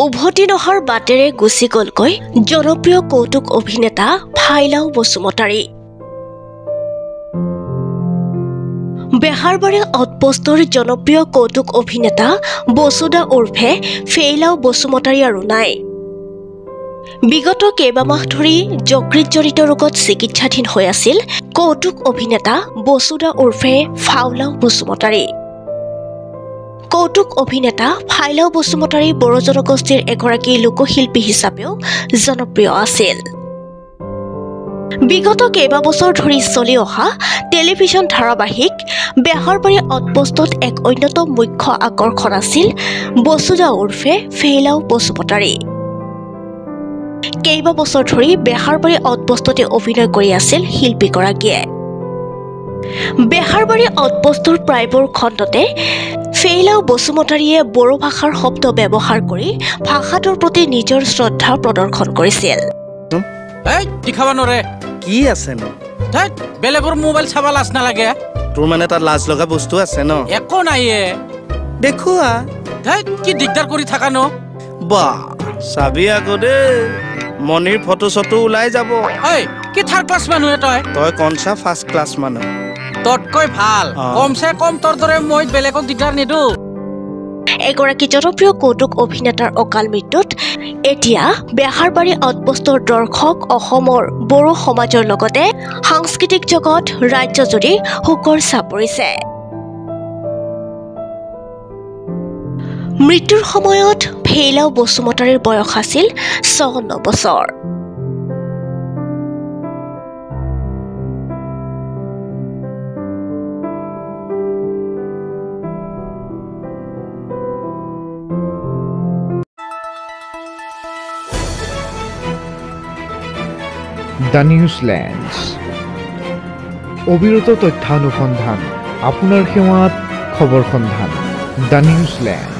উভতি নহাৰ বাটেৰে গুচি গলকৈ জনপ্ৰিয় কৌতুক অভিনেতা ফাইলাও বসুমতাৰী। বেহাৰবাৰী আউটপোষ্টৰ জনপ্ৰিয় কৌতুক অভিনেতা বসুদা উৰ্ফে ফেইলাও বসুমতাৰী আৰু নাই। বিগত কেইবামাহ ধৰি যকৃতজনিত ৰোগত চিকিৎসাধীন হৈ আছিল কৌতুক অভিনেতা বসুদা উৰ্ফে ফাইলাও বসুমতাৰী। কৌতুক অভিনেতা ফাইলাও বসুমতাৰী বড়ো জনগোষ্ঠীৰ এগৰাকী লোকশিল্পী হিচাপেও জনপ্ৰিয় আছিল। বিগত কেইবাবছৰ ধৰি চলি অহা টেলিভিছন ধাৰাবাহিক বেহাৰবাৰী আউটপোষ্টত এক অন্যতম মুখ্য আকৰ্ষণ আছিল বসুদা উৰ্ফে ফেইলাও বসুমতাৰী। কেইবাবছৰ ধৰি বেহাৰবাৰী আউটপোষ্টতে অভিনয় কৰি আছিল শিল্পীগৰাকীয়ে। বেহাৰবাৰী আউটপোষ্টৰ প্ৰায়বোৰ খণ্ডতে ফেইলাও বসুমতাৰীয়ে বড়ো ভাষাৰ শব্দ ব্যৱহাৰ কৰি ভাষাটোৰ প্ৰতি নিজৰ শ্ৰদ্ধা প্ৰদৰ্শন কৰিছিল। কি আছে নো? বেলেগৰ মোবাইল চাব লাজ নালাগে? তোৰ মানে তাত লাজ লগা বস্তু আছে ন? একো নাই দেখুৱা। কি দিগদাৰ কৰি থাকা ন? বা চাবি আকৌ দে, মনিৰ ফটো চটো ওলাই যাব। কি থাৰ্ড ক্লাছ মানুহ তই কনচা ফাৰ্ষ্ট ক্লাছ মানুহ। ততকৈ ভাল কমচে কম তোৰ দৰে মই বেলেগক দিগদাৰ নিদো। এগৰাকী জনপ্ৰিয় কৌতুক অভিনেতাৰ অকাল মৃত্যুত এতিয়া বেহাৰবাৰী আউটপোষ্টৰ দৰ্শক অসমৰ বড়ো সমাজৰ লগতে সাংস্কৃতিক জগত ৰাজ্যজুৰি শোকৰ ছাপ পৰিছে। মৃত্যুৰ সময়ত ফেইলাও বসুমতাৰীৰ বয়স আছিল ৫৪ বছৰ। দ্য নিউজলেণ্ডছ অবিৰত তথ্যানুসন্ধান আপোনাৰ সেৱাত খবৰ সন্ধান। দ্য নিউজলেণ্ড।